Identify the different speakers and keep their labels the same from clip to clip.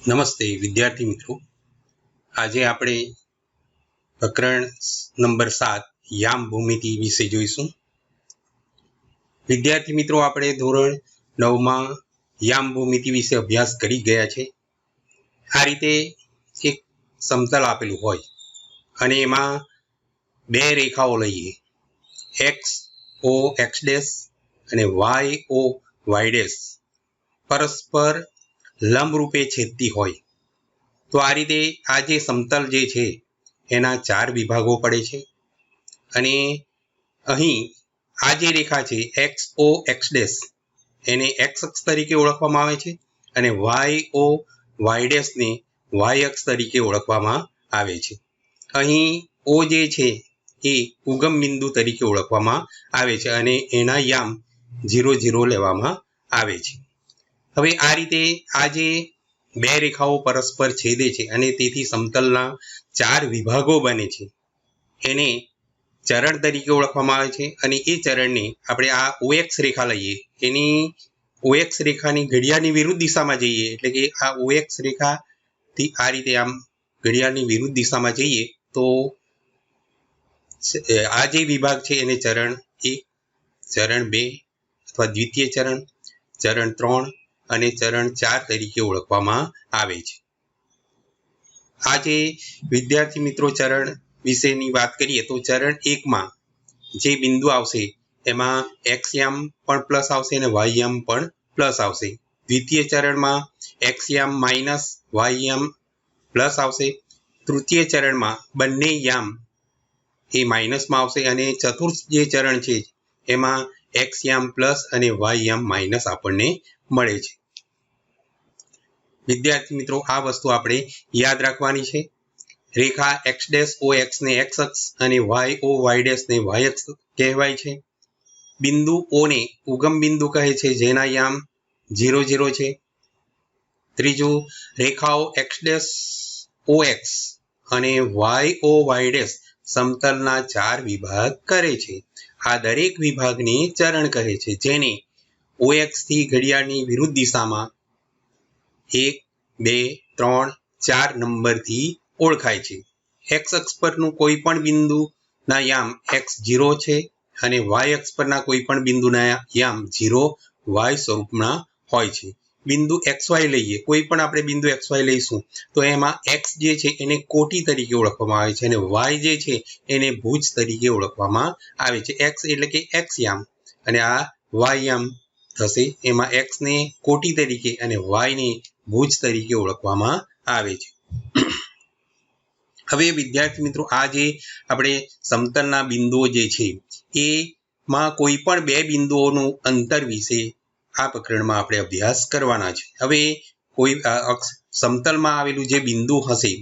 Speaker 1: નમસ્તે વિદ્યાર્થી મિત્રો, આજે આપણે પ્રકરણ નંબર 7 યામ ભૂમિતિ વિશે જોઈશું. વિદ્યાર્થી મિત્રો, આપણે ધોરણ 9માં યામ ભૂમિતિ વિશે અભ્યાસ કરી ગયા છે. આ રીતે એક સમતલ આપેલું હોય અને એમાં બે રેખાઓ લઈએ, એક્સ ઓ એક્સ ડેશ અને વાય ઓ વાય ડેશ પરસ્પર લંબરૂપે છેદતી હોય. તો આ રીતે આ જે સમતલ જે છે એના 4 વિભાગો પડે છે અને અહીં આ જે રેખા છે એક્સ ઓ એક્સ ડેશ એને એક્સ અક્ષ તરીકે ઓળખવામાં આવે છે અને વાય ઓ વાય ડેશને વાય અક્ષ તરીકે ઓળખવામાં આવે છે. અહીં ઓ જે છે એ ઉગમ બિંદુ તરીકે ઓળખવામાં આવે છે અને એના યામ 0 0 લેવામાં આવે છે. હવે આ રીતે આ જે બે રેખાઓ પરસ્પર છેદે છે અને તેથી સમતલના 4 વિભાગો બને છે એને ચરણ તરીકે ઓળખવામાં આવે છે. અને એ ચરણને આપણે આ ઓએક્સ રેખા લઈએ, એની ઓએક્સ રેખાની ઘડિયાળની વિરુદ્ધ દિશામાં જઈએ, એટલે કે આ ઓએક્સ રેખાથી આ રીતે આમ ઘડિયાળની વિરુદ્ધ દિશામાં જઈએ તો આ જે વિભાગ છે એને ચરણ 1, ચરણ 2 અથવા દ્વિતીય ચરણ, ચરણ 3 અને ચરણ 4 તરીકે ઓળખવામાં આવે છે. આજે વિદ્યાર્થી મિત્રો ચરણ વિશેની વાત કરીએ તો ચરણ 1માં જે બિંદુ આવશે એમાં એક્સ યામ પણ પ્લસ આવશે અને વાય યામ પણ પ્લસ આવશે. દ્વિતીય ચરણમાં એક્સ યામ માઇનસ વાય યામ પ્લસ આવશે. તૃતીય ચરણમાં બંને યામ એ માઇનસમાં આવશે અને ચતુર્થ જે ચરણ છે એમાં એક્સ યામ પ્લસ અને વાય યામ માઇનસ આપણને મળે છે. વિદ્યાર્થી મિત્રો, આ વસ્તુ આપણે યાદ રાખવાની છે. રેખા એક્સ ડેશ ઓ એક્સ ને એક્સ અક્ષ અને વાય ઓ વાય ડેશ ને વાય અક્ષ કહેવાય છે. બિંદુ ઓ ને ઉગમ બિંદુ કહે છે જેના યામ 0 0 છે. ત્રીજું, રેખાઓ એક્સ ડેશ ઓ એક્સ અને વાય ઓ વાય ડેશ સમતલના 4 વિભાગ કરે છે. આ દરેક વિભાગને ચરણ કહે છે જેને ઓએક્સ થી ઘડિયાળની વિરુદ્ધ દિશામાં 1 2 3 4 નંબરથી ઓળખાય છે. એક્સ અક્ષ પરનું કોઈ પણ બિંદુના યામ x0 છે અને વાય અક્ષ પરના કોઈ પણ બિંદુના યામ 0 y સ્વરૂપના હોય છે. બિંદુ xy લઈએ, કોઈ પણ આપણે બિંદુ xy લઈશું તો એમાં x જે છે એને કોટી તરીકે ઓળખવામાં આવે છે અને y જે છે એને ભુજ તરીકે ઓળખવામાં આવે છે. x એટલે કે x યામ અને આ y યામ થશે. એમાં x ને કોટી તરીકે અને y ને ભુજ તરીકે ઓળખવામાં આવે છે. હવે વિદ્યાર્થી મિત્રો, આ જે આપણે સમતલના બિંદુઓ જે છે એમાં કોઈ પણ બે બિંદુઓનું અંતર વિશે આ પ્રકરણમાં આપણે અભ્યાસ કરવાના છે. હવે કોઈ સમતલમાં આવેલું જે બિંદુ હશે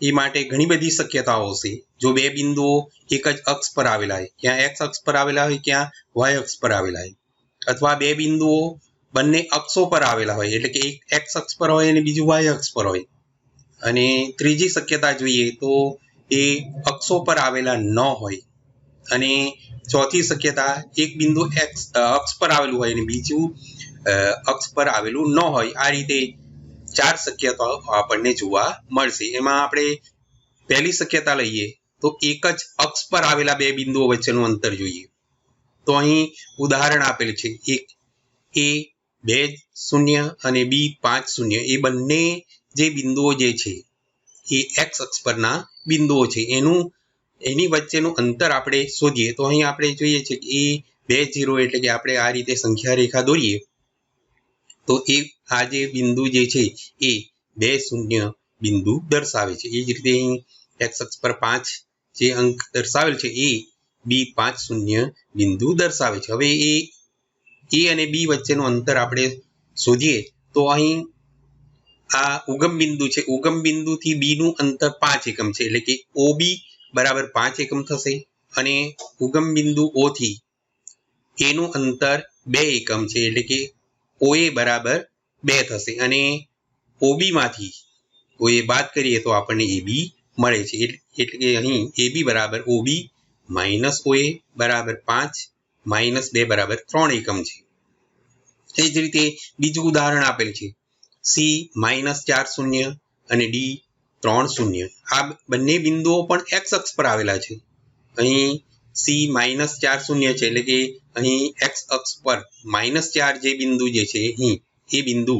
Speaker 1: એ માટે ઘણી બધી શક્યતાઓ હશે. જો બે બિંદુઓ એક જ અક્ષ પર આવેલા હોય, ક્યાં એક્સ અક્ષ પર આવેલા હોય, ક્યાં વાય અક્ષ પર આવેલા હોય, અથવા બે બિંદુઓ બંને અક્ષો પર આવેલા હોય, એટલે કે એક એક્સ અક્ષ પર હોય અને બીજું વાય અક્ષ પર હોય. અને ત્રીજી શક્યતા જોઈએ તો એ અક્ષો પર આવેલા ન હોય. અને ચોથી શક્યતા એક બિંદુ અક્ષ પર આવેલું હોય અને બીજું અક્ષ પર આવેલું ન હોય. આ રીતે 4 શક્યતાઓ આપણને જોવા મળશે. એમાં આપણે પહેલી શક્યતા લઈએ તો એક જ અક્ષ પર આવેલા બે બિંદુઓ વચ્ચેનું અંતર જોઈએ. તો અહીં ઉદાહરણ આપેલ છે, એક એ 2 0 અને બી 5 0. એ બંને જે બિંદુઓ જે છે એ એક્સ અક્ષ પરના બિંદુઓ છે. એની વચ્ચેનું અંતર આપણે શોધીએ તો અહીં આપણે જોઈએ છે કે એ 2 0 એટલે કે આપણે આ રીતે સંખ્યા રેખા દોરીએ તો એ આ જે બિંદુ જે છે એ 2 0 બિંદુ દર્શાવે છે. એ જ રીતે અહીં એક્સ અક્ષ પર 5 જે અંક દર્શાવેલ છે એ બી 5 0 બિંદુ દર્શાવે છે. હવે એ અને બી વચ્ચેનું અંતર આપણે શોધીએ તો અહીં આ ઉગમ બિંદુ છે, ઉગમ બિંદુથી બી નું અંતર 5 એકમ છે, એટલે કે OB બરાબર 5 એકમ થશે. અને ઉગમ બિંદુ O થી એનું અંતર 2 એકમ છે, એટલે કે OA બરાબર 2 થશે. અને OB માંથી OA બાદ કરીએ તો આપણને AB મળે છે. એટલે કે અહીં AB બરાબર OB માઇનસ OA બરાબર 5 માઇનસ 2 બરાબર 3 એકમ છે. એ જ રીતે બીજું ઉદાહરણ આપેલ છે, સી -4 શૂન્ય અને ડી 3 શૂન્ય. આ બંને બિંદુઓ પણ એક્સ અક્ષ પર આવેલા છે. અહીં સી -4 શૂન્ય છે, એટલે કે અહીં એક્સ અક્ષ પર -4 જે બિંદુ જે છે અહીં એ બિંદુ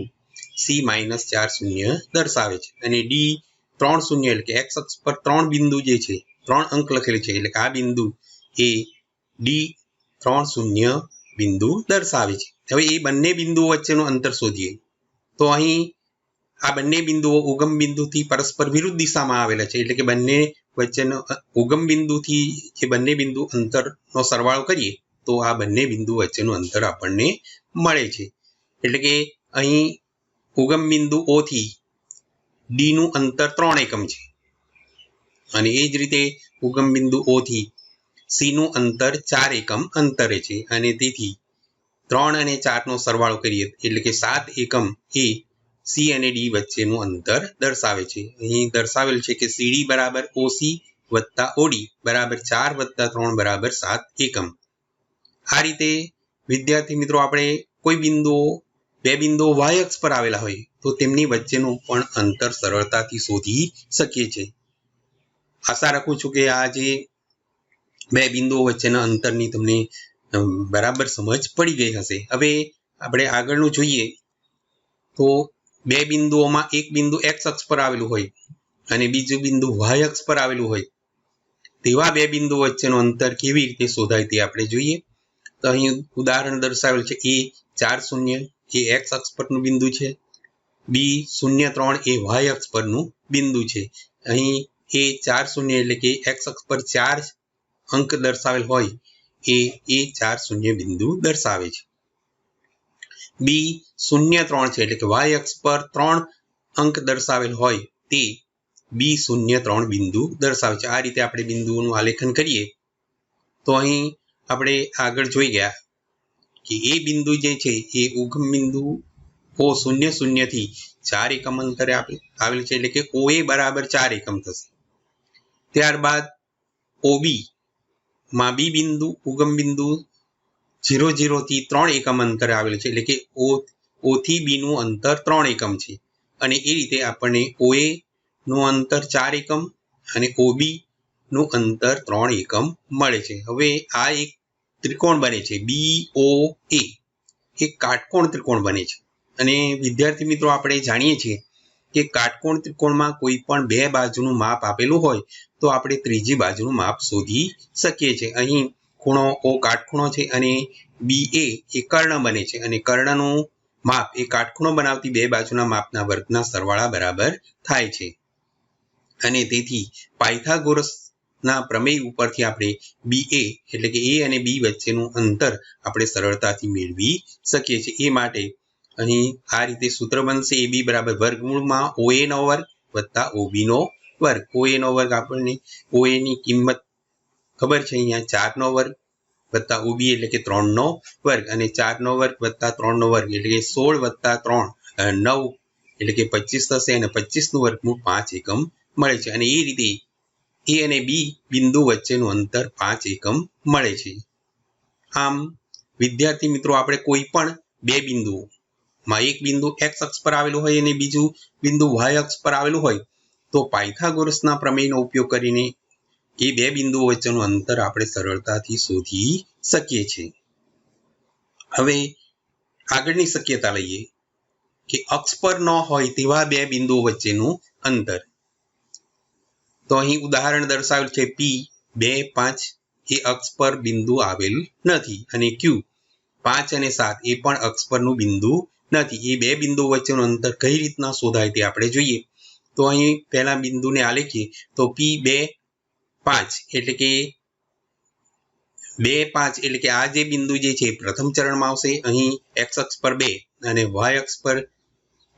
Speaker 1: સી -4 શૂન્ય દર્શાવે છે. અને ડી 3 શૂન્ય એટલે કે એક્સ અક્ષ પર 3 બિંદુ જે છે, 3 અંક લખેલ છે, એટલે કે આ બિંદુ એ ડી 3 શૂન્ય બિંદુ દર્શાવે છે. હવે એ બંને બિંદુઓ વચ્ચેનું અંતર શોધીએ. તો અહીં આ બંને બિંદુઓ ઉગમ બિંદુથી પરસ્પર વિરુદ્ધ દિશામાં આવેલા છે, એટલે કે બંને વચ્ચેનો ઉગમ બિંદુથી જે બંને બિંદુ અંતરનો સરવાળો કરીએ તો આ બંને બિંદુ વચ્ચેનું અંતર આપણને મળે છે. એટલે કે અહીં ઉગમ બિંદુ O થી ડી નું અંતર 3 એકમ છે અને એ જ રીતે ઉગમ બિંદુ O થી સી નું અંતર 4 એકમ અંતરે છે. અને તેથી 3 અને 4 નો સરવાળો કરીએ એટલે કે 7 એકમ એ સી અને ડી વચ્ચેનું અંતર દર્શાવે છે. અહીં દર્શાવેલ છે કે સીડી બરાબર ઓસી વત્તા ઓડી બરાબર 4 વત્તા 3 બરાબર 7 એકમ. આ રીતે વિદ્યાર્થી મિત્રો આપણે કોઈ બિંદુઓ બે બિંદુઓ વાય અક્ષ પર આવેલા હોય તો તેમની વચ્ચેનું પણ અંતર સરળતાથી શોધી શકીએ છીએ. આશા રાખું છું કે આ જે બે બિંદુઓ વચ્ચેના અંતરની તમને બરાબર સમજ પડી ગઈ હશે. હવે આપણે આગળનું જોઈએ તો બે બિંદુઓમાં એક બિંદુ એક્સ અક્ષ પર આવેલું હોય અને બીજું બિંદુ વાય અક્ષ પર આવેલું હોય તેવા બે બિંદુઓ વચ્ચેનું અંતર કેવી રીતે શોધાય તે આપણે જોઈએ. તો અહીં ઉદાહરણ દર્શાવેલ છે એ 4 શૂન્ય એ એક્સ અક્ષ પરનું બિંદુ છે, બી 0 3 એ વાય અક્ષ પરનું બિંદુ છે. અહીં એ 4 શૂન્ય એટલે કે એક્સ અક્ષ પર 4 અંક દર્શાવેલ હોય એ 4 શૂન્ય બિંદુ દર્શાવે છે. બી 0 3 છે એટલે કે વાય અક્ષ પર 3 અંક દર્શાવેલ હોય તે બી 0 3 બિંદુ દર્શાવે છે. આ રીતે આપણે બિંદુઓનું આલેખન કરીએ તો અહીં આપણે આગળ જોઈ ગયા કે એ બિંદુ જે છે એ ઉગમ બિંદુ O 0 0 થી 4 એકમ અંતરે આવેલ છે, એટલે કે OA બરાબર 4 એકમ થશે. ત્યારબાદ OB માં બી બિંદુ ઉગમ બિંદુ 0 0 થી 3 એકમ અંતરે આવેલ છે, એટલે કે O થી B નું અંતર 3 એકમ છે. અને એ રીતે આપણને OA નું અંતર 4 એકમ અને OB નું અંતર 3 એકમ મળે છે. હવે આ એક ત્રિકોણ બને છે BOA, એક કાટકોણ ત્રિકોણ બને છે. અને વિદ્યાર્થી મિત્રો આપણે જાણીએ છીએ કે કાટકોણ ત્રિકોણમાં કોઈ પણ બે બાજુનું માપ આપેલું હોય તો આપણે ત્રીજી બાજુનું માપ શોધી શકીએ છીએ. અહીં ખૂણો O કાટખૂણો છે અને BA એ કર્ણ બને છે અને કર્ણનું માપ એ કાટખૂણો બનાવતી બે બાજુના માપના વર્ગના સરવાળા બરાબર થાય છે. અને તેથી પાયથાગોરસના પ્રમેય ઉપરથી આપણે BA એટલે કે A અને B વચ્ચેનું અંતર આપણે સરળતાથી મેળવી શકીએ છીએ. એ માટે અહીં આ રીતે સૂત્ર બનશે AB બરાબર વર્ગમૂળમાં OA નો વર્ગ વત્તા OB નો વર્ગ. OA નો વર્ગ આપણને OA ની કિંમત ખબર છે, અહીંયા 4 નો વર્ગ વત્તા OB એટલે કે 3 નો વર્ગ અને 4 નો વર્ગ વત્તા 3 નો વર્ગ એટલે કે 16 વત્તા 3 9 એટલે કે 25 થશે અને 25 નું વર્ગમૂળ 5 એકમ મળે છે. અને એ રીતે A અને B બિંદુ વચ્ચેનું અંતર 5 એકમ મળે છે. આમ વિદ્યાર્થી મિત્રો આપણે કોઈ પણ બે બિંદુઓમાં એક બિંદુ એક્સ અક્ષ પર આવેલું હોય અને બીજું બિંદુ વાય અક્ષ પર આવેલું હોય તો પાયથાગોરસના પ્રમેયનો ઉપયોગ કરીને એ બે બિંદુઓ વચ્ચેનું અંતર આપણે સરળતાથી શોધી શકીએ છીએ. હવે આગળની શક્યતા લઈએ કે અક્ષ પર ન હોય તેવા બે બિંદુઓ વચ્ચેનું અંતર. તો અહીં ઉદાહરણ દર્શાવેલ છે P 2 5 એ અક્ષ પર બિંદુ આવેલ નથી અને Q 5 અને 7 એ પણ અક્ષ પરનું બિંદુ નથી. એ બે બિંદુઓ વચ્ચેનું અંતર કઈ રીતના શોધાય તે આપણે જોઈએ. તો અહીં પહેલા બિંદુને આલેખીએ તો P 2 5 એટલે કે 2 5 એટલે કે આ જે બિંદુ જે છે પ્રથમ ચરણમાં આવશે. અહીં x અક્ષ પર 2 અને y અક્ષ પર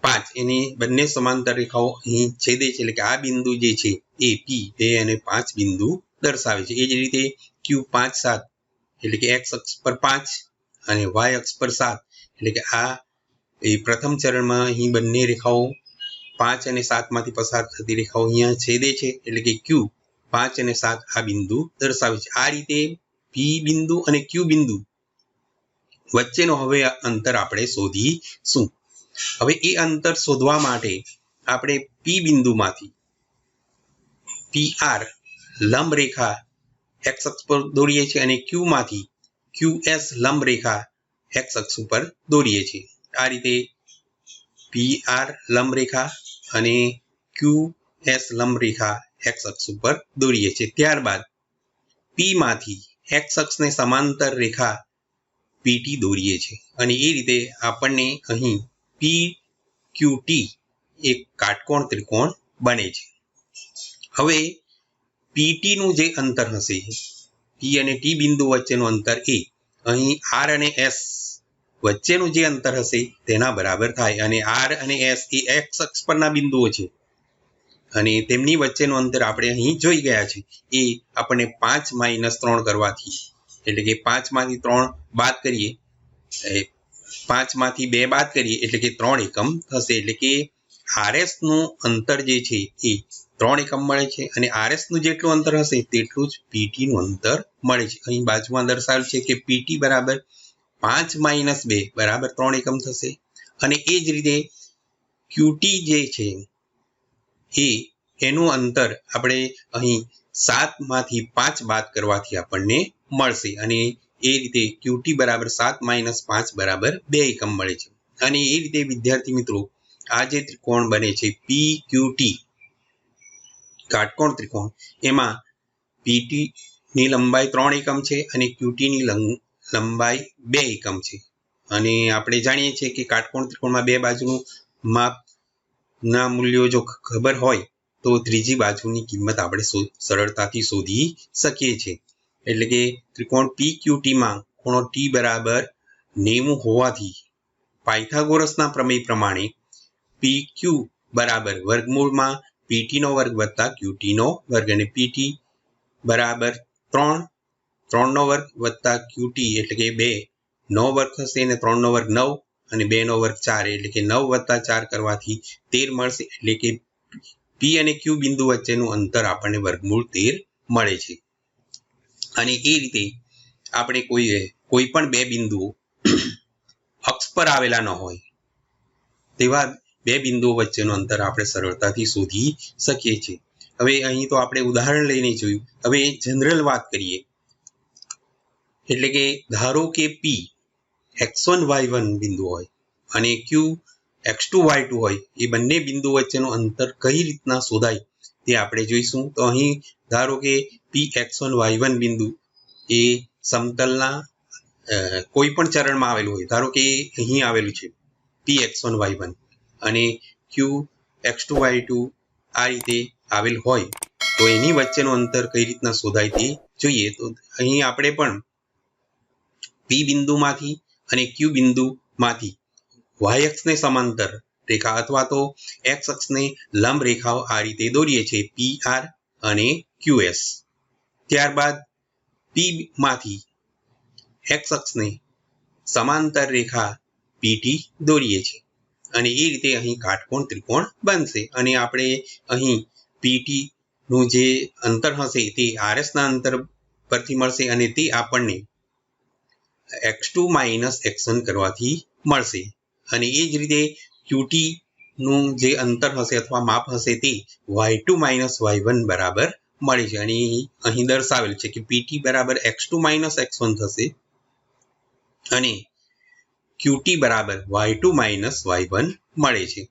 Speaker 1: 5 એની બંને સમાંતર રેખાઓ અહીં છેદે છે, એટલે કે આ બિંદુ જે છે એ P 2 અને 5 બિંદુ દર્શાવે છે. એ જ રીતે Q 5 7 એટલે કે x અક્ષ પર 5 અને y અક્ષ પર 7 એટલે કે આ એ પ્રથમ ચરણમાં અહીં બંને રેખાઓ 5 અને 7 માંથી પસાર થતી રેખાઓ અહીંયા છેદે છે, એટલે કે Q 5 અને 7 આ બિંદુ દર્શાવે છે. આ રીતે P બિંદુ અને Q બિંદુ વચ્ચેનો હવે અંતર આપણે શોધીશું. હવે એ અંતર શોધવા માટે આપણે પી બિંદુમાંથી PR લંબ રેખા એક્સ અક્ષ પર દોરીએ છીએ અને ક્યુમાંથી QS લંબ રેખા એક્સ અક્ષ ઉપર દોરીએ છીએ. આ રીતે PR લંબ રેખા અને QS લંબ રેખા એક્સ અક્ષ ઉપર દોરીએ છીએ. ત્યારબાદ P માંથી એક્સ અક્ષને સમાંતર રેખા PT દોરીએ છીએ અને એ રીતે આપણને અહીં PQT એક કાટકોણ ત્રિકોણ બને છે. હવે PT નું જે અંતર હશે, P અને T બિંદુ વચ્ચેનું અંતર એ અહીં R અને S વચ્ચેનું જે અંતર હશે તેના બરાબર થાય અને R અને S એ એક્સ અક્ષ પરના બિંદુઓ છે અને તેમની વચ્ચેનું અંતર આપણે અહીં જોઈ ગયા છે. એ આપણને 5 - 3 કરવાથી, એટલે કે 5 માંથી 3 બાદ કરીએ, 5 માંથી 2 બાદ કરીએ એટલે કે 3 એકમ થશે. એટલે કે RS નું અંતર જે છે એ 3 એકમ મળે છે અને RS નું જેટલું અંતર હશે તેટલું જ PT નું અંતર મળે છે. અહીં બાજુમાં દર્શાવેલ છે કે PT બરાબર 5 - 2 બરાબર 3 એકમ થશે અને એ જ રીતે QT જે છે એનું અંતર આપણે અહીં 7 માંથી 5 બાદ કરવાથી આપણને મળશે અને એ રીતે QT બરાબર 7 - 5 બરાબર 2 એકમ મળે છે. અને એ રીતે વિદ્યાર્થી મિત્રો આ જે ત્રિકોણ બને છે PQT કાટકોણ ત્રિકોણ, એમાં PT ની લંબાઈ 3 એકમ છે અને QT ની લંબાઈ 2 એકમ છે. અને આપણે જાણીએ છીએ કે કાટકોણ ત્રિકોણમાં બે બાજુનું માપના મૂલ્યો જો ખબર હોય તો ત્રીજી બાજુની કિંમત આપણે સરળતાથી શોધી શકીએ છીએ. એટલે કે ત્રિકોણ PQT માં ખૂણો T બરાબર 90 હોવાથી પાયથાગોરસના પ્રમેય પ્રમાણે PQ બરાબર વર્ગમૂળમાં PT નો વર્ગ વત્તા QT નો વર્ગ અને PT બરાબર 3 નો વર્ગ વત્તા QT એટલે કે 2 નો વર્ગ થશે અને 3 નો વર્ગ 9 અને 2 નો વર્ગ 4 એટલે કે 9 વત્તા 4 કરવાથી 13 મળશે. એટલે કે P અને Q બિંદુ વચ્ચેનું અંતર આપણને વર્ગમૂળ 13 મળે છે. અને એ રીતે આપણે કોઈ પણ બે બિંદુઓ અક્ષ પર આવેલા ન હોય તેવા બે બિંદુઓ વચ્ચેનું અંતર આપણે સરળતાથી શોધી શકીએ છીએ. હવે અહીં તો આપણે ઉદાહરણ લઈને જોયું. હવે જનરલ વાત કરીએ, એટલે કે ધારો કે P x1 y1 બિંદુ હોય અને Q x2 y2 હોય, એ બંને બિંદુ વચ્ચેનું અંતર કઈ રીતના શોધાય તે આપણે જોઈશું. તો અહીં ધારો કે P x1 y1 બિંદુ એ સમતલના કોઈ પણ ચરણમાં આવેલું હોય. ધારો કે અહીં આવેલું છે P x1 y1 અને Q x2 y2 આ રીતે આવેલ હોય તો એની વચ્ચેનું અંતર કઈ રીતના શોધાય તે જોઈએ. તો અહીં આપણે પણ P બિંદુમાંથી અને Q બિંદુમાંથી y અક્ષને સમાંતર રેખા અથવા તો x અક્ષને લંબ રેખાઓ આ રીતે દોરીએ છીએ PR અને QS. ત્યારબાદ P માંથી x અક્ષને સમાંતર રેખા PT દોરીએ છીએ અને એ રીતે અહીં કાટકોણ ત્રિકોણ બનશે. અને આપણે અહીં PT નું જે અંતર હશે તે RS ના અંતર પરથી મળશે અને તે આપણને x2 - x1 કરવાથી મળશે. અને એ જ રીતે QT નું જે અંતર હશે અથવા માપ હશે તે y2 - y1 બરાબર મળે છે. અને અહીં દર્શાવેલ છે કે PT બરાબર x2 - x1 થશે અને QT બરાબર y2 - y1 મળે છે.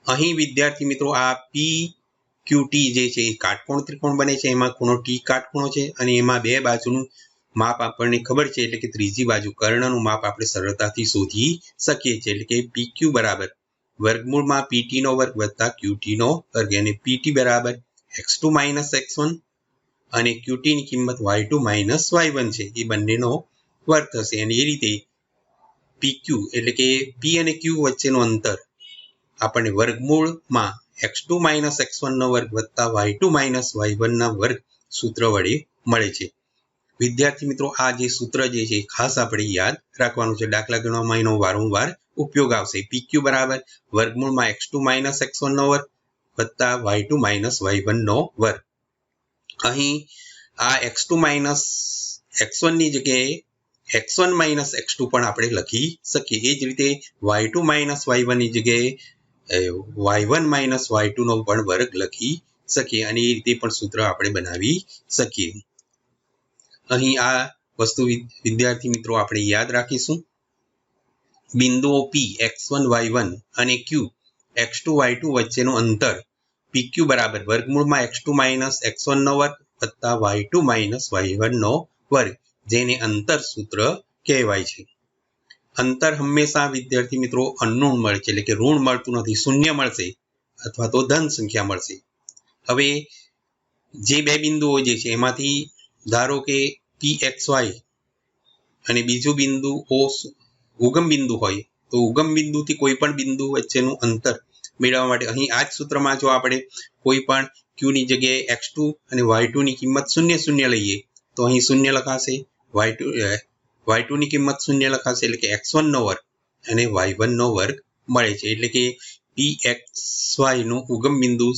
Speaker 1: અહીં વિદ્યાર્થી મિત્રો આ PQT જે છે એ કાટકોણ ત્રિકોણ બને છે. એમાં ખૂણો T કાટખૂણો છે અને એમાં બે બાજુનું માપ આપણને ખબર છે, એટલે કે ત્રીજી બાજુ કર્ણનું માપ આપણે સરળતાથી શોધી શકીએ છીએ. એટલે કે PQ બરાબર વર્ગમૂળમાં PT નો વર્ગ વત્તા QT નો વર્ગ અને PT બરાબર x2 - x1 અને QT ની કિંમત y2 - y1 છે, એ બંનેનો વર્ગ થશે. અને એ રીતે PQ એટલે કે P અને Q વચ્ચેનું અંતર આપણને વર્ગમૂળમાં x2 - x1 નો વર્ગ વત્તા y2 - y1 ના વર્ગ સૂત્ર વડે મળે છે. વિદ્યાર્થી મિત્રો આ જે સૂત્ર જે છે ખાસ આપણે યાદ રાખવાનું છે. દાખલા ગણવામાં એનો વારંવાર ઉપયોગ આવશે. PQ બરાબર વર્ગમૂળમાં x2 - x1 નો વર્ગ વત્તા y2 - y1 નો વર્ગ. અહીં આ x2 - x1 ની જગ્યાએ x1 માઇનસ x2 પણ આપણે લખી શકીએ. એ જ રીતે y2 માઇનસ y1 ની જગ્યાએ y1 માઇનસ y2 નો પણ વર્ગ લખી શકીએ અને એ રીતે પણ સૂત્ર આપણે બનાવી શકીએ. અહીં આ વસ્તુ વિદ્યાર્થી મિત્રો આપણે યાદ રાખીશું. બિંદુઓ P x1 y1 અને Q x2 y2 વચ્ચેનું અંતર PQ બરાબર વર્ગમૂળમાં x2 માઇનસ x1 નો વર્ગ વત્તા y2 માઇનસ y1 નો વર્ગ, જેને અંતર સૂત્ર કહેવાય છે. અંતર હંમેશા વિદ્યાર્થી મિત્રો અનઋણ મળે છે, એટલે કે ઋણ મળતું નથી, શૂન્ય મળશે અથવા તો ધન સંખ્યા મળશે. હવે જે બે બિંદુઓ જે છે એમાંથી ધારો કે PXY અને બીજું બિંદુ O ઉગમ બિંદુ હોય તો ઉગમ બિંદુથી કોઈ પણ બિંદુ વચ્ચેનું અંતર મેળવવા માટે અહીં આ જ સૂત્રમાં જો આપણે કોઈ પણ Q ની જગ્યાએ x2 અને y2 ની કિંમત 0 0 લઈએ તો અહીં 0 લખાશે, y2 ની કિંમત 0 લખાશે, એટલે કે x1 નો વર્ગ અને y1 નો વર્ગ મળે છે. એટલે કે PXY નું ઉગમ બિંદુ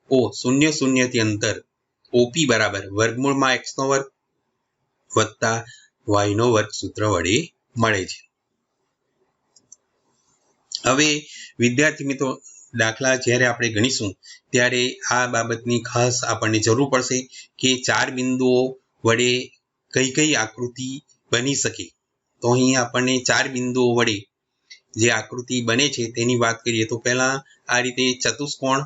Speaker 1: O 0 0 થી અંતર OP બરાબર વર્ગમૂળમાં x નો વર્ગ વત્તા y નો વર્ગ સૂત્ર વડે મળે છે. હવે વિદ્યાર્થી મિત્રો દાખલા જ્યારે આપણે ગણીશું ત્યારે આ બાબતની ખાસ આપણને જરૂર પડશે કે ચાર બિંદુઓ વડે કઈ કઈ આકૃતિ બની શકે. તો અહીં આપણને ચાર બિંદુઓ વડે જે આકૃતિ બને છે તેની વાત કરીએ તો પહેલા આ રીતે ચતુષ્કોણ,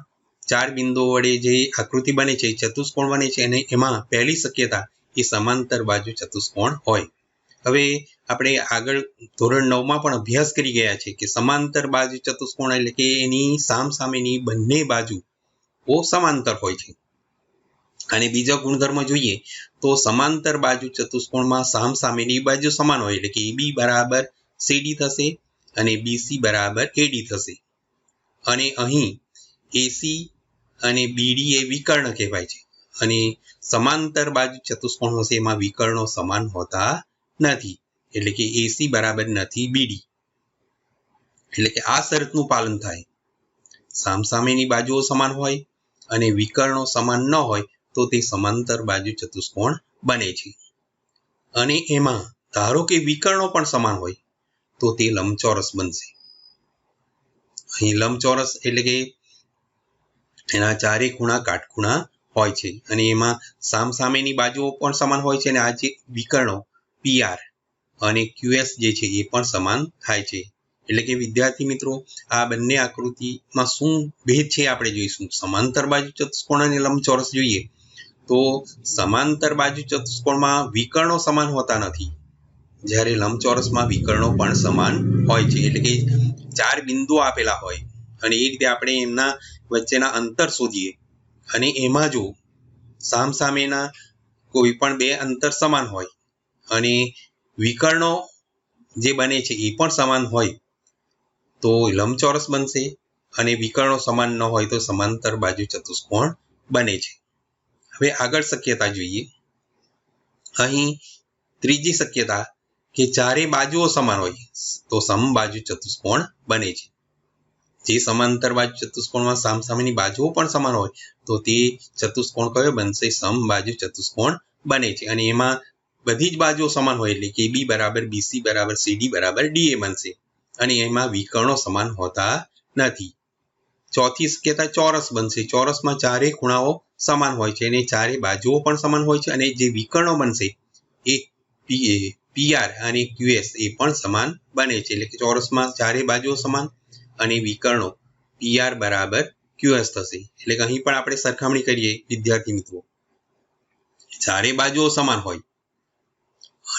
Speaker 1: ચાર બિંદુઓ વડે જે આકૃતિ બને છે ચતુષ્કોણ બને છે અને એમાં પહેલી શક્યતા એ સમાંતર બાજુ ચતુષ્કોણ હોય. હવે આપણે આગળ ધોરણ 9માં પણ અભ્યાસ કરી ગયા છે કે સમાંતર બાજુ ચતુષ્કોણ એટલે કે એની સામસામેની બંને બાજુઓ સમાંતર હોય છે. અને બીજો ગુણધર્મ જોઈએ તો સમાંતર બાજુ ચતુષ્કોણમાં સામસામેની બાજુ સમાન હોય, એટલે કે AB બરાબર CD થશે અને BC બરાબર AD થશે. અને અહીં AC અને BD એ વિકર્ણ કહેવાય છે અને સમાંતર બાજુ ચતુષ્કોણ હશે એમાં વિકર્ણો સમાન હોતા નથી, એટલે કે AC બરાબર નથી BD. એટલે કે આ શરતનું પાલન થાય, સામસામેની બાજુઓ સમાન હોય અને વિકર્ણો સમાન ન હોય તો તે સમાંતર બાજુ ચતુષ્કોણ બને છે. અને એમાં ધારો કે વિકર્ણો પણ સમાન હોય તો તે લંબચોરસ બનશે. અહીં લંબચોરસ એટલે કે એના ચારે ખૂણા કાટખૂણા હોય છે અને એમાં સામસામેની બાજુઓ પણ સમાન હોય છે અને આ જે વિકર્ણો PR અને QS જે છે એ પણ સમાન થાય છે. એટલે કે વિદ્યાર્થી મિત્રો આ બંને આકૃતિમાં શું ભેદ છે આપણે જોઈશું. સમાંતર બાજુ ચતુષ્કોણ અને લંબચોરસ જોઈએ તો સમાંતર બાજુ ચતુષ્કોણમાં વિકર્ણો સમાન હોતા નથી, જ્યારે લંબચોરસમાં વિકર્ણો પણ સમાન હોય છે. એટલે કે ચાર બિંદુઓ આપેલા હોય અને એ રીતે આપણે એમના વચ્ચેના અંતર શોધીએ અને એમાં જો સામસામેના કોઈ પણ બે અંતર સમાન હોય અને વિકર્ણો જે બને છે એ પણ સમાન હોય તો લંબચોરસ બનશે અને વિકર્ણો સમાન ન હોય તો સમાંતર બાજુ ચતુષ્કોણ બને છે. હવે આગળ શક્યતા જોઈએ. અહીં ત્રીજી શક્યતા કે ચારે બાજુઓ સમાન હોય તો સમબાજુ ચતુષ્કોણ બને છે. જે સમાંતર બાજુ ચતુષ્કોણમાં સામસામેની બાજુઓ પણ સમાન હોય તો તે ચતુષ્કોણ કયો બનશે? સમબાજુ ચતુષ્કોણ બને છે અને એમાં બધી જ બાજુઓ સમાન હોય એટલે કે AB બરાબર BC બરાબર CD બરાબર DA બનશે અને એમાં વિકર્ણો સમાન હોતા નથી. ચોથી શક્યતા ચોરસ બનશે. ચોરસમાં ચારે ખૂણાઓ સમાન હોય છે અને ચારે બાજુઓ પણ સમાન હોય છે અને જે વિકર્ણો બનશે એ PR અને QS એ પણ સમાન બને છે. એટલે કે ચોરસમાં ચારે બાજુઓ સમાન અને વિકર્ણો PR બરાબર QS થશે. એટલે કે અહીં પણ આપણે સરખામણી કરીએ વિદ્યાર્થી મિત્રો, ચારે બાજુઓ સમાન હોય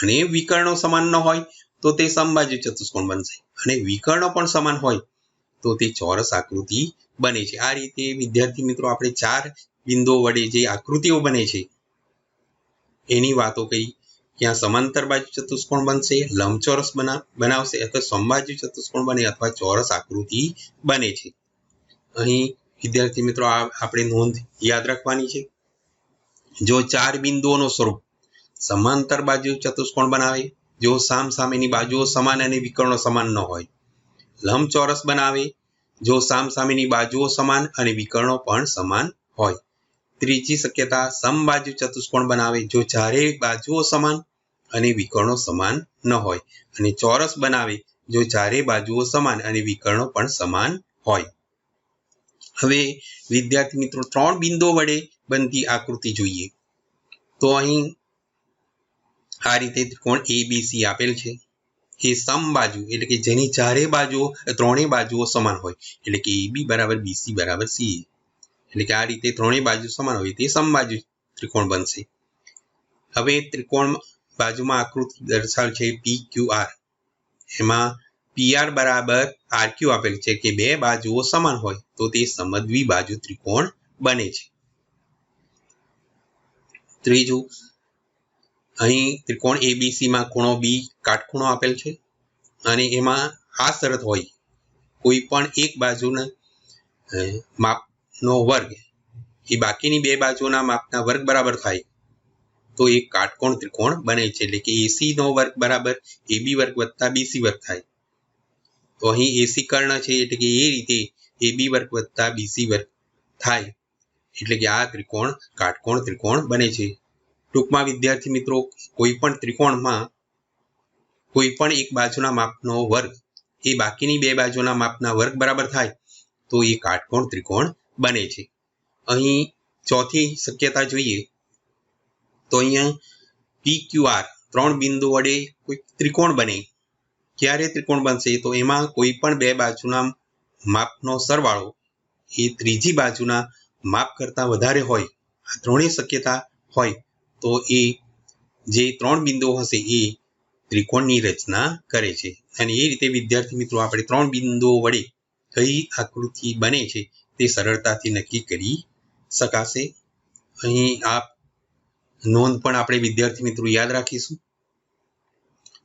Speaker 1: અને વિકર્ણો સમાન ન હોય તો તે સમબાજુ ચતુષ્કોણ બનશે અને વિકર્ણો પણ સમાન હોય તો તે ચોરસ આકૃતિ બને છે. આ રીતે વિદ્યાર્થી મિત્રો આપણે ચાર બિંદુઓ વડે જે આકૃતિઓ બને છે એની વાતો કહી. ક્યાં સમાંતર બાજુ ચતુષ્કોણ બનશે, લંબચોરસ બનાવશે અથવા સમબાજુ ચતુષ્કોણ બને અથવા ચોરસ આકૃતિ બને છે. અહીં વિદ્યાર્થી મિત્રો આપણે નોંધ યાદ રાખવાની છે. જો ચાર બિંદુઓનું સ્વરૂપ સમાંતર બાજુ ચતુષ્કોણ બનાવે, જો સામસામેની બાજુઓ સમાન અને વિકર્ણો સમાન ન હોય. લંબચોરસ બનાવે જો સામસામેની બાજુઓ સમાન અને વિકર્ણો પણ સમાન હોય. ત્રીજી શક્યતા સમબાજુ ચતુષ્કોણ બનાવે જો ચારે બાજુઓ સમાન અને વિકર્ણો સમાન ન હોય, અને ચોરસ બનાવે જો ચારે બાજુઓ સમાન અને વિકર્ણો પણ સમાન હોય. હવે વિદ્યાર્થી મિત્રો 3 બિંદુઓ વડે બનતી આકૃતિ જોઈએ. તો અહીં આ રીતે ત્રિકોણ ABC આપેલ છે. એ સમબાજુ એટલે કે જેની ચારે બાજુઓ ત્રણેય બાજુઓ સમાન હોય, એટલે કે AB બરાબર BC બરાબર CA, એટલે કે આ રીતે ત્રણેય બાજુ સમાન હોય તે સમબાજુ ત્રિકોણ બનશે. હવે ત્રિકોણ બાજુમાં આકૃતિ દર્શાવેલ છે PQR. એમાં PR બરાબર RQ આપેલ છે કે બે બાજુઓ સમાન હોય તો તે સમદ્વિબાજુ ત્રિકોણ બને છે. ત્રીજું, અહીં ત્રિકોણ ABC માં ખૂણો B કાટખૂણો આપેલ છે, અને એમાં આ શરત હોય કોઈ પણ એક બાજુના માપનો વર્ગ એ બાકીની બે બાજુના માપના વર્ગ બરાબર થાય તો એક કાટકોણ ત્રિકોણ બને છે, એટલે કે AC નો વર્ગ બરાબર AB વર્ગ વત્તા BC વર્ગ થાય. તો અહીં AC કર્ણ છે એટલે કે એ રીતે AB વર્ગ વત્તા BC વર્ગ થાય, એટલે કે આ ત્રિકોણ કાટકોણ ત્રિકોણ બને છે. ટૂંકમાં વિદ્યાર્થી મિત્રો, કોઈ પણ ત્રિકોણમાં કોઈ પણ એક બાજુના માપનો વર્ગ એ બાકીની બે બાજુના માપના વર્ગ બરાબર થાય તો એ કાટકોણ ત્રિકોણ બને છે. અહીં ચોથી શક્યતા જોઈએ તો અહીંયા PQR 3 બિંદુ વડે કોઈ ત્રિકોણ બને. ક્યારે ત્રિકોણ બનશે? તો એમાં કોઈ પણ બે બાજુના માપનો સરવાળો એ ત્રીજી બાજુના માપ કરતાં વધારે હોય. આ ત્રણેય શક્યતા હોય તો એ જે 3 બિંદુઓ હશે એ ત્રિકોણની રચના કરે છે. અને એ રીતે વિદ્યાર્થી મિત્રો આપણે 3 બિંદુઓ વડે કઈ આકૃતિ બને છે તે સરળતાથી નક્કી કરી શકાશે. અહીં આ નોંધ પણ આપણે વિદ્યાર્થી મિત્રો યાદ રાખીશું.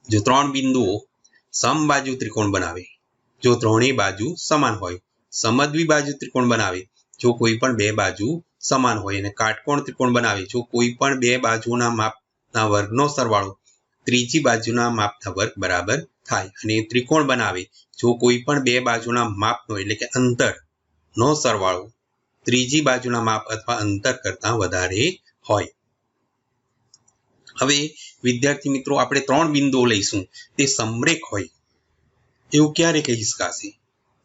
Speaker 1: જો 3 બિંદુઓ સમબાજુ ત્રિકોણ બનાવે જો ત્રણેય બાજુ સમાન હોય, સમદ્વિબાજુ ત્રિકોણ બનાવે જો કોઈ પણ બે બાજુ સમાન હોય, અને કાટકોણ ત્રિકોણ બનાવે જો કોઈ પણ બે બાજુના માપના વર્ગનો સરવાળો ત્રીજી બાજુના માપના વર્ગ બરાબર થાય, અને ત્રિકોણ બનાવે જો કોઈ પણ બે બાજુના માપનો એટલે કે અંતરનો સરવાળો ત્રીજી બાજુના માપ અથવા અંતર કરતાં વધારે હોય. હવે વિદ્યાર્થી મિત્રો આપણે 3 બિંદુઓ લઈશું તે સમરેખ હોય એવું ક્યારે કહી શકાશે?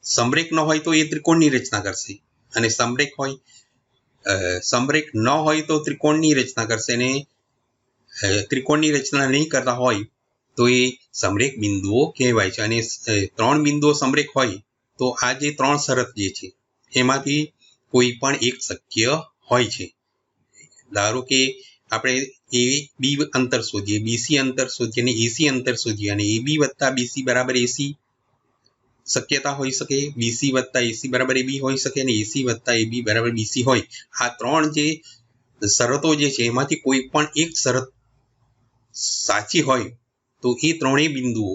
Speaker 1: સમરેખ ન હોય તો એ ત્રિકોણની રચના કરશે, અને સમરેખ હોય સમરેખ ન હોય તો ત્રિકોણની રચના કરશે, અને ત્રિકોણની રચના નહીં કરતા હોય તો એ સમરેખ બિંદુઓ કહેવાય છે. અને 3 બિંદુઓ સમરેખ હોય તો આ જે 3 શરત જે છે એમાંથી કોઈ પણ એક શક્ય હોય છે. ધારો કે આપણે AB અંતર શોધીએ, BC અંતર શોધીએ અને AC અંતર શોધીએ, અને AB વત્તા BC બરાબર AC શક્યતા હોઈ શકે, BC વત્તા AC બરાબર AB હોઈ શકે, અને AC વત્તા AB બરાબર BC હોય. આ 3 જે શરતો જે છે એમાંથી કોઈ પણ એક શરત સાચી હોય તો એ ત્રણેય બિંદુઓ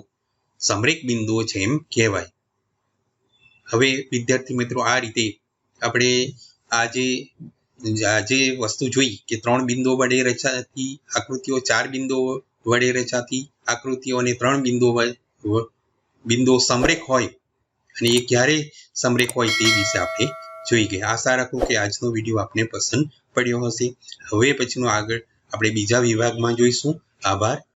Speaker 1: સમરેખ બિંદુઓ છે એમ કહેવાય. હવે વિદ્યાર્થી મિત્રો આ રીતે આપણે આ જે વસ્તુ જોઈ કે 3 બિંદુઓ વડે રચાતી આકૃતિઓ, 4 બિંદુઓ વડે રચાતી આકૃતિઓ અને 3 બિંદુઓ સમરેખ હોય, અને એ ક્યારે સમરેખ હોય તે વિશે આપણે જોઈ ગયા. આશા રાખું કે આજનો વિડીયો આપને પસંદ પડ્યો હશે. હવે પછીનો આગળ આપણે બીજા વિભાગમાં જોઈશું. આભાર.